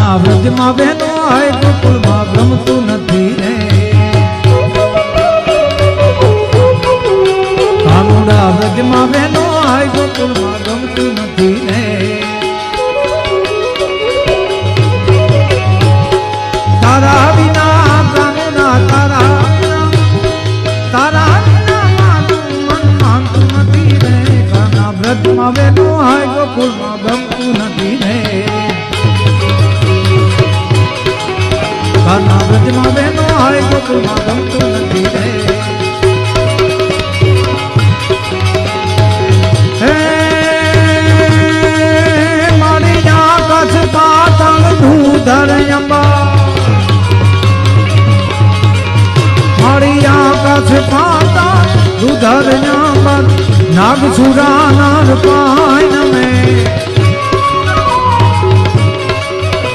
કાના વ્રજમાં બહેનો આય ગોકુળમાં ગમતું નથી રે કાનુડા વ્રજમાં બહેનો આય ગોકુળમાં ગમતું નથી રે તારા વિના કાનુડા તારા વિના મારું મન માનતું નથી રે કાના વ્રજમાં બહેનો આય ગોકુળમાં ગમતું નથી રે કાના વ્રજમાં બહેનો આય ગોકુળમાં ગમતું નથી રે હે મારી આકાશ પાતાળ ધૂધર અંબા મારી આકાશ પાતાળ ધૂધર અંબા નાગસુરા નાર પા